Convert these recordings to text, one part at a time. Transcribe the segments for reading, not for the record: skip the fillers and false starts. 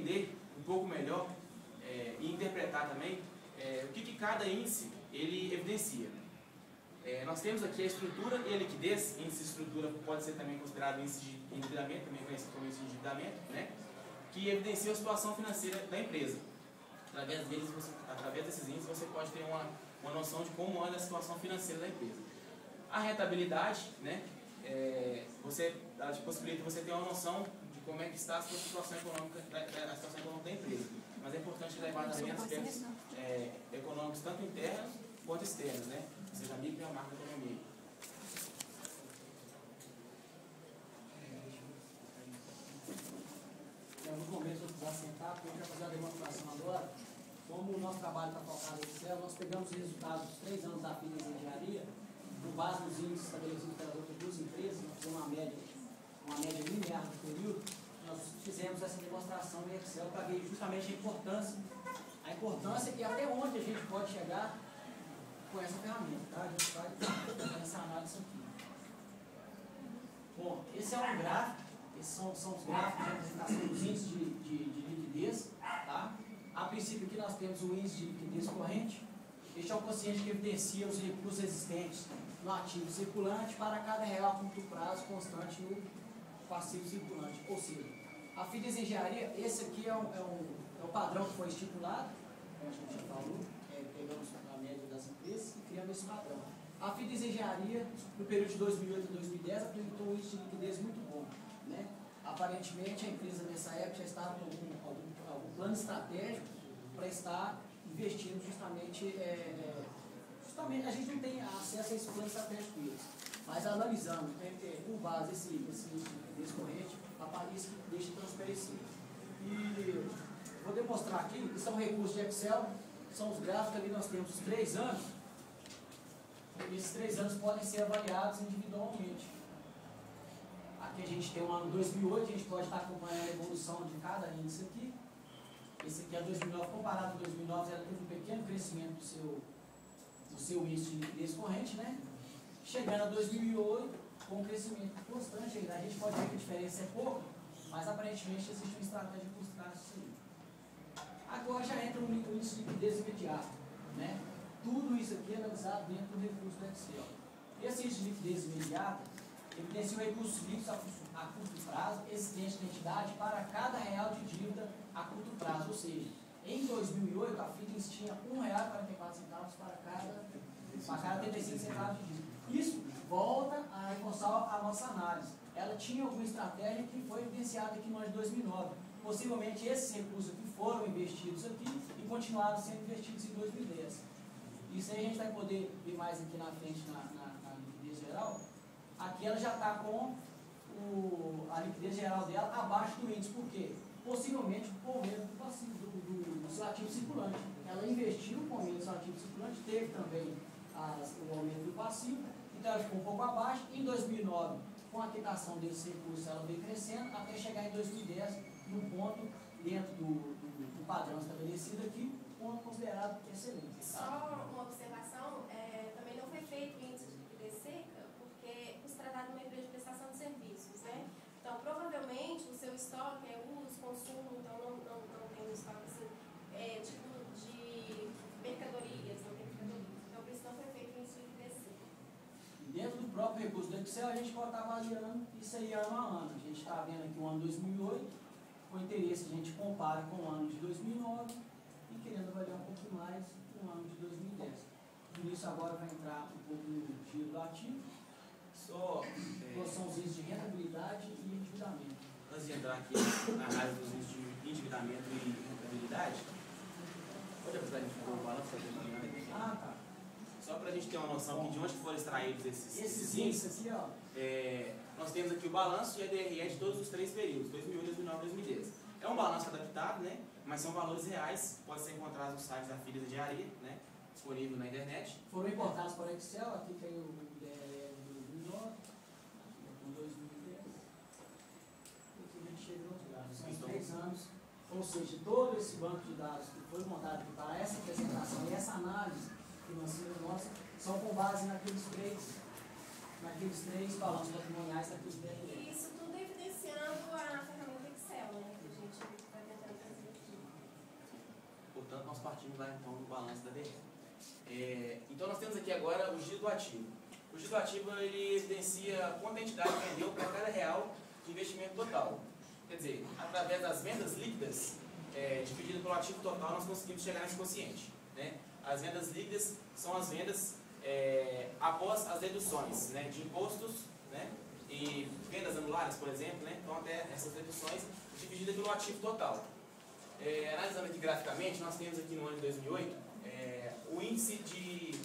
entender um pouco melhor e interpretar também o que cada índice ele evidencia. Nós temos aqui a estrutura e a liquidez. Índice de estrutura pode ser também considerado índice de endividamento, também conhecido como índice de endividamento, né? Que evidencia a situação financeira da empresa. Através desses índices você pode ter uma noção de como anda a situação financeira da empresa. A rentabilidade, né? Ela te possibilita você ter uma noção de como é que está a sua situação econômica, da empresa. Mas é importante levar também aspectos econômicos tanto internos quanto externos, né? Ou seja, a micro e a macroeconomia. Em alguns momentos eu vou sentar, porque a gente vai fazer a demonstração agora. Como o nosso trabalho está focado no Excel, nós pegamos os resultados dos 3 anos da FIDES Engenharia, com base nos índices estabelecidos pelas outras 2 empresas, nós temos uma média linear do período. Nós fizemos essa demonstração em Excel para ver justamente a importância e até onde a gente pode chegar com essa ferramenta, tá? A gente faz essa análise aqui. Bom, esse é um gráfico, esses são os gráficos de representação dos índices de liquidez, tá? A princípio aqui nós temos o índice de liquidez corrente. Este é o quociente que evidencia os recursos existentes no ativo circulante para cada real a curto prazo constante no passivo circulante. Ou seja, a FIDES Engenharia, esse aqui é o padrão que foi estipulado, como a gente já falou, pegamos a média das empresas e criamos esse padrão. A FIDES Engenharia, no período de 2008 a 2010, apresentou um índice de liquidez muito bom, né? Aparentemente, a empresa nessa época já estava com algum plano estratégico para estar investindo justamente a gente não tem acesso a esse plano estratégico deles, mas analisando por base esse liquidez corrente, aparece que deixa transparecer. E vou demonstrar aqui, que são recursos de Excel, são os gráficos ali, nós temos os 3 anos, e esses 3 anos podem ser avaliados individualmente. Aqui a gente tem o ano 2008, a gente pode estar acompanhando a evolução de cada índice aqui. Esse aqui é 2009, comparado com 2009, ela teve um pequeno crescimento do seu índice de liquidez corrente, né? Chegando a 2008, com um crescimento constante ainda. A gente pode ver que a diferença é pouca, mas aparentemente existe uma estratégia por trás disso aí. Agora já entra no índice de liquidez imediato, né? Tudo isso aqui é analisado dentro do recurso do Excel. Esse índice de liquidez imediata evidencia recursos líquidos a curto prazo existentes na entidade para cada real de dívida a curto prazo. Ou seja, em 2008 a FIDES tinha R$ 1,44 para cada 35 centavos de dívida. Isso volta a reforçar a nossa análise. Ela tinha alguma estratégia que foi evidenciada aqui no ano de 2009. Possivelmente esses recursos aqui foram investidos aqui e continuaram sendo investidos em 2010. Isso aí a gente vai poder ver mais aqui na frente na liquidez geral. Aqui ela já está com a liquidez geral dela abaixo do índice. Por quê? Possivelmente por meio do passivo, do seu ativo circulante. Ela investiu com meio do seu ativo circulante, teve também o aumento do passivo, então ela ficou um pouco abaixo. Em 2009, com a quitação desse recurso, ela veio crescendo até chegar em 2010, num ponto dentro do padrão estabelecido aqui, ponto considerado excelente. Só uma observação, também não foi feito o índice de liquidez seca, porque se tratar de uma empresa de prestação de serviços, né? Então, provavelmente, o seu estoque é uso, consumo, então não tem um estoque assim, tipo de mercadorias, não tem mercadorias. Então, por isso não foi feito o índice de liquidez seca. Dentro do próprio recurso do Excel, a gente pode estar avaliando isso aí ano a ano. A gente está vendo aqui o ano 2008, com interesse a gente compara com o ano de 2009 e querendo avaliar um pouco mais o ano de 2010. Por isso agora vai entrar um pouco no giro do ativo. Quais são os índices de rentabilidade e endividamento. Antes de entrar aqui na análise dos índices de endividamento e rentabilidade, pode apresentar a gente um balanço? Tá. Só para a gente ter uma noção de onde foram extraídos esses índices, aqui, ó. Nós temos aqui o balanço e a DRE de todos os 3 períodos, 2008, 2009 e 2010. É um balanço adaptado, né? Mas são valores reais, pode ser encontrado no site da FIDES Engenharia, né? Disponível na internet. Foram importados para o Excel, aqui tem o DRE de 2009, com 2010. E aqui a gente chega nos dados, são 3 anos. Ou seja, todo esse banco de dados que foi montado aqui para essa apresentação e essa análise financeira nossa, são com base naqueles três balanços patrimoniais daqueles DRE. E isso tudo evidenciando a ferramenta Excel, né? Que a gente vai tentando fazer. nós partimos lá então do balanço da DR. Então nós temos aqui agora o giro do ativo. O giro do ativo ele evidencia quanto a entidade vendeu para cada real de investimento total. Quer dizer, através das vendas líquidas, dividido pelo ativo total, nós conseguimos chegar nesse quociente. Né? As vendas líquidas são as vendas após as deduções, né, de impostos, né, e vendas anulares, por exemplo, né, então até essas deduções divididas pelo ativo total. Analisando aqui graficamente, nós temos aqui no ano de 2008 o índice de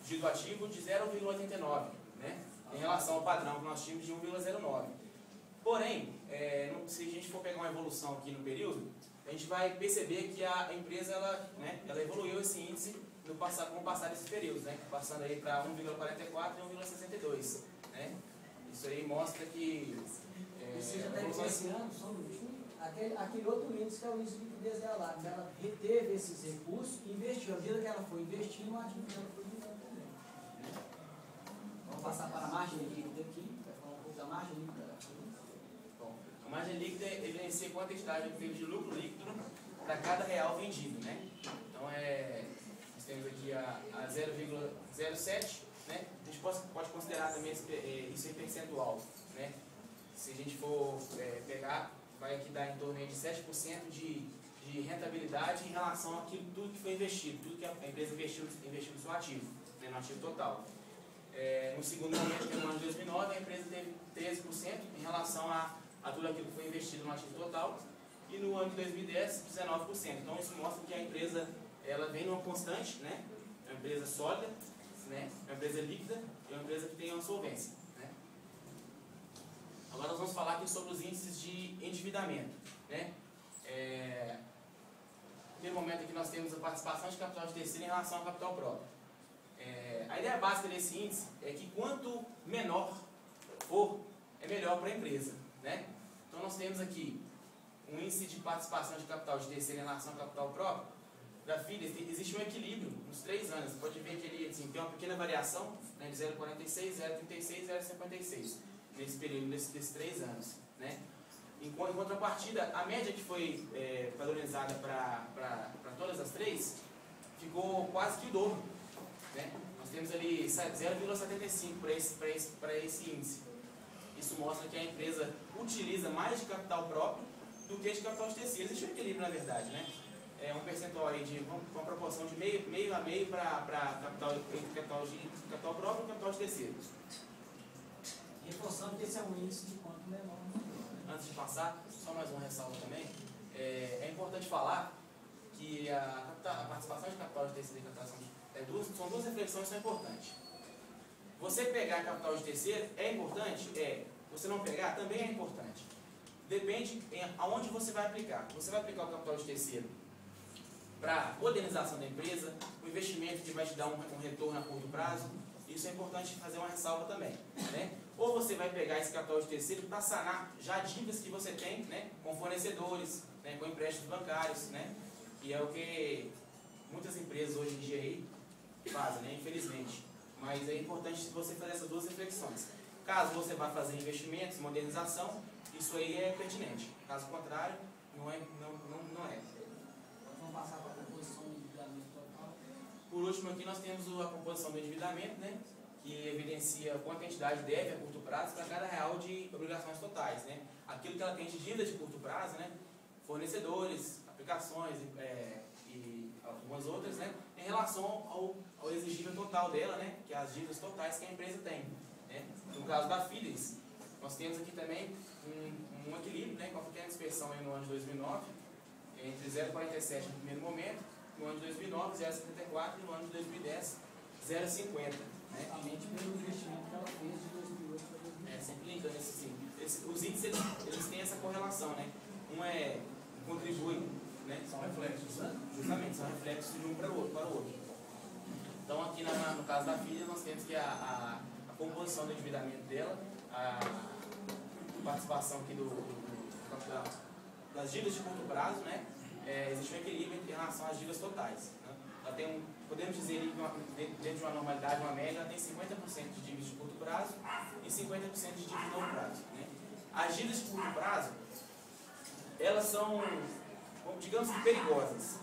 giro do ativo de 0,89, né, em relação ao padrão que nós tínhamos de 1,09. Porém, se a gente for pegar uma evolução aqui no período, a gente vai perceber que a empresa ela evoluiu esse índice com o passar desses períodos, né, passando aí para 1,44 e 1,62. Né? Isso aí mostra que... Você já está evidenciando, só um minutinho, aquele outro índice que é o índice de liquidez dela, que ela reteve esses recursos e investiu. À medida que ela foi investindo, o ativo dela foi virando também. Vamos passar para a margem líquida aqui, vai falar um pouco da margem líquida. Bom, a margem líquida evidencia quanto a entidade teve de lucro líquido para cada real vendido. Né? Então, nós temos aqui a 0,07, né? A gente pode considerar também isso em percentual. Né? Se a gente for pegar, vai aqui dar em torno de 7% de rentabilidade em relação àquilo tudo que foi investido, tudo que a empresa investiu no seu ativo, né, no ativo total. No segundo momento, que é no ano de 2009, a empresa teve 13% em relação a tudo aquilo que foi investido no ativo total, e no ano de 2010, 19%. Então isso mostra que a empresa ela vem numa constante, né, é uma empresa sólida, né, é uma empresa líquida e uma empresa que tem uma solvência. Né. Agora nós vamos falar aqui sobre os índices de endividamento. Né. No primeiro momento aqui nós temos a participação de capital de terceiro em relação ao capital próprio. A ideia básica desse índice é que quanto menor for, é melhor para a empresa. Né? Então nós temos aqui um índice de participação de capital de terceiro em relação ao capital próprio. Da FIDES existe um equilíbrio nos 3 anos. Você pode ver que ele assim, tem uma pequena variação, né, de 0,46, 0,36 e 0,56 nesse período, desses 3 anos. Né? Em contrapartida, a média que foi padronizada para todas as 3 ficou quase que o dobro. Né? Nós temos ali 0,75 para esse índice. Isso mostra que a empresa utiliza mais de capital próprio do que de capital de terceiro. Existe um equilíbrio, na verdade. Né? É um percentual aí de uma proporção de meio a meio para capital próprio e capital de terceiro. Reforçando que esse é um índice de quanto menor. Antes de passar, só mais uma ressalva também. É importante falar que a participação de capital de terceiro e captação são 2 reflexões que são importantes. Você pegar capital de terceiro é importante? Você não pegar também é importante. Depende aonde você vai aplicar. Você vai aplicar o capital de terceiro para modernização da empresa, o investimento que vai te dar um retorno a curto prazo. Isso é importante fazer uma ressalva também. Né? Ou você vai pegar esse capital de terceiro para sanar já dívidas que você tem, né, com fornecedores, né, com empréstimos bancários, né, que é o que muitas empresas hoje em dia aí fazem, né, infelizmente. Mas é importante você fazer essas 2 reflexões. Caso você vá fazer investimentos, modernização, isso aí é pertinente. Caso contrário, não é. Vamos passar para a composição do endividamento total. Por último aqui nós temos a composição do endividamento, né, que evidencia quanto a entidade deve a curto prazo para cada real de obrigações totais. Né. Aquilo que ela tem de dívida de curto prazo, né, fornecedores, aplicações e algumas outras, né, em relação ao exigível total dela, né, que é as dívidas totais que a empresa tem. Né. No caso da FIDES, nós temos aqui também um equilíbrio, né, com a pequena dispersão aí no ano de 2009, entre 0,47 no primeiro momento, no ano de 2009, 0,74 e no ano de 2010, 0,50. Né? Exatamente pelo investimento que ela fez de 2008 para 2010. Sempre linkando os índices, eles têm essa correlação, né? Um contribui, né? São reflexos, né? Justamente, são reflexos de um para o outro. Então aqui no caso da FIDES, nós temos que a composição do endividamento dela, a participação aqui das dívidas de curto prazo, né? Existe um equilíbrio em relação às dívidas totais. Né? Ela tem podemos dizer que dentro de uma normalidade, uma média, ela tem 50% de dívidas de curto prazo e 50% de dívidas de longo prazo. Né? As dívidas de curto prazo, elas são, digamos que perigosas.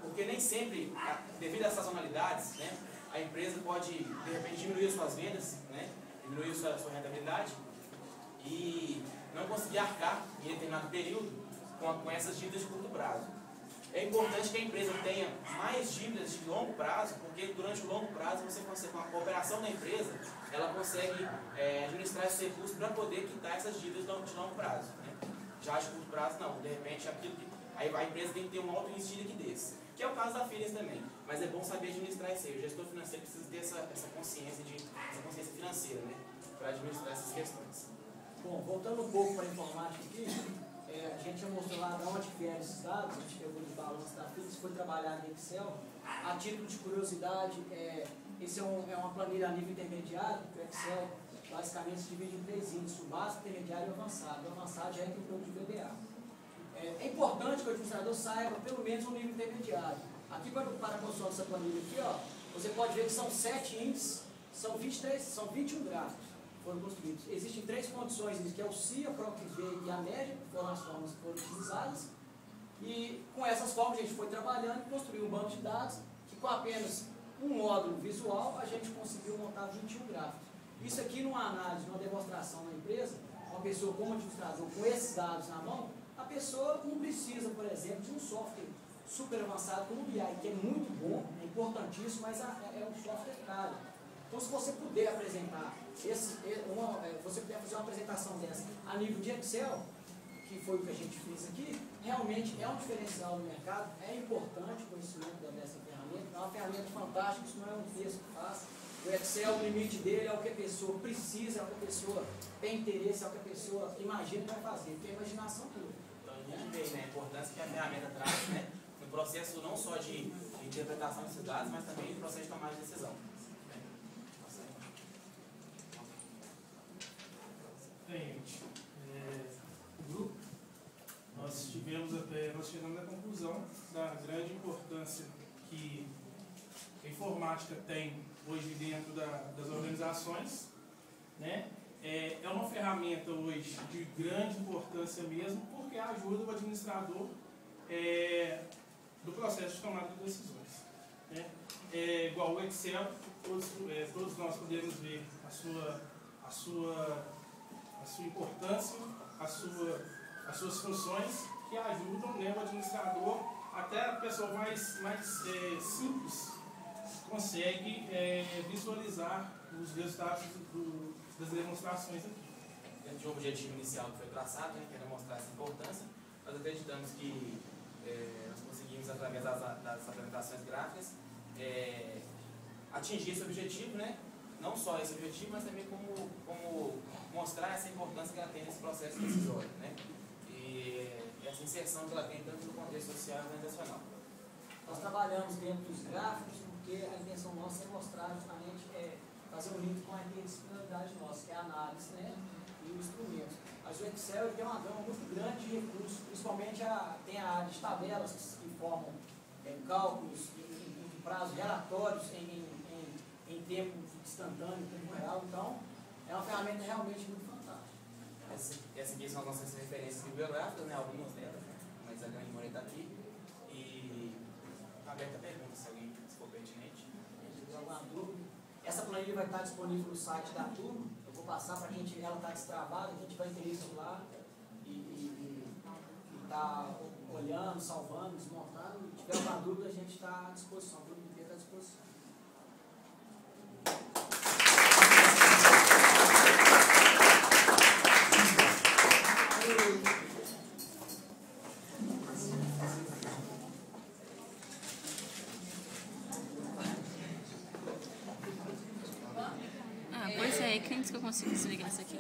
Porque nem sempre, devido às sazonalidades, né, a empresa pode, de repente, diminuir as suas vendas, né, diminuir a sua rentabilidade e não conseguir arcar em determinado período com essas dívidas de curto prazo. É importante que a empresa tenha mais dívidas de longo prazo, porque durante o longo prazo, você consegue, com a cooperação da empresa, ela consegue administrar esses recursos para poder quitar essas dívidas de longo prazo. Né? Já de curto prazo, não. De repente, aí a empresa tem que ter um alto índice de liquidez, que é o caso da Philips também. Mas é bom saber administrar isso aí. O gestor financeiro precisa ter essa consciência financeira, né? Para administrar essas questões. Bom, voltando um pouco para a informática aqui, a gente já mostrou lá de onde vieram esses dados, a gente pegou os balanços da Philips, foi trabalhado em Excel. A título de curiosidade, esse é uma planilha a nível intermediário, que o Excel basicamente se divide em 3 índices, o básico, intermediário e o avançado. O avançado já entra em produto de VBA. É importante que o administrador saiba pelo menos um nível intermediário. Aqui, para a construção dessa planilha aqui, ó, você pode ver que são 7 índices, são 21 gráficos que foram construídos. Existem 3 condições, que é o CIA, PROC-V e a média, que foram as formas que foram utilizadas. E com essas formas a gente foi trabalhando e construiu um banco de dados que com apenas um módulo visual a gente conseguiu montar 21 gráficos. Isso aqui numa análise, numa demonstração na empresa, uma pessoa como administrador com esses dados na mão, a pessoa não precisa, por exemplo, de um software super avançado como o BI, que é muito bom, é importantíssimo, mas é um software caro. Então, se você puder apresentar, você puder fazer uma apresentação dessa a nível de Excel, que foi o que a gente fez aqui, realmente é um diferencial no mercado, é importante o conhecimento dessa ferramenta, é uma ferramenta fantástica, isso não é um texto que faz. O Excel, o limite dele é o que a pessoa precisa, é o que a pessoa tem interesse, é o que a pessoa imagina que vai fazer, tem a imaginação pura. Então, a gente vê, né, a importância que a ferramenta traz, né, no processo não só de interpretação desses dados, mas também no processo de tomada de decisão. Bem, gente, o grupo, nós chegamos à conclusão da grande importância que a informática tem hoje dentro das organizações, né? É uma ferramenta hoje de grande importância mesmo, porque ajuda o administrador do processo de tomada de decisões. Né? Igual o Excel, todos nós podemos ver a sua importância, as suas funções que ajudam, né, o administrador, até a pessoa mais simples consegue visualizar os resultados das demonstrações aqui. Dentro de um objetivo inicial que foi traçado, né, que era mostrar essa importância, nós acreditamos que nós conseguimos, através das apresentações gráficas, atingir esse objetivo, né? Não só esse objetivo, mas também como mostrar essa importância que ela tem nesse processo decisório, né? E essa inserção que ela tem tanto no contexto social e organizacional. Nós trabalhamos dentro dos gráficos porque a intenção nossa é mostrar justamente, fazer um link com a interdisciplinaridade nossa, que é a análise, né, e o instrumento. Mas o Excel tem uma gama muito grande de recursos, principalmente tem a área de tabelas que formam cálculos em prazo, relatórios em tempo instantâneo, em tempo real. Então, é uma ferramenta realmente muito fantástica. Essa aqui são as nossas referências bibliográficas, né? Algumas delas, mas a grande maioria está aqui. E aberta a pergunta, se alguém for pertinente. Alguma dúvida? Essa planilha vai estar disponível no site da turma. Eu vou passar para quem ela está destravada, a gente vai ter isso lá e está olhando, salvando, desmontando. Se tiver alguma dúvida, a gente está à disposição, o grupo inteiro está à disposição. Pois é, quem disse que eu consigo desligar isso aqui?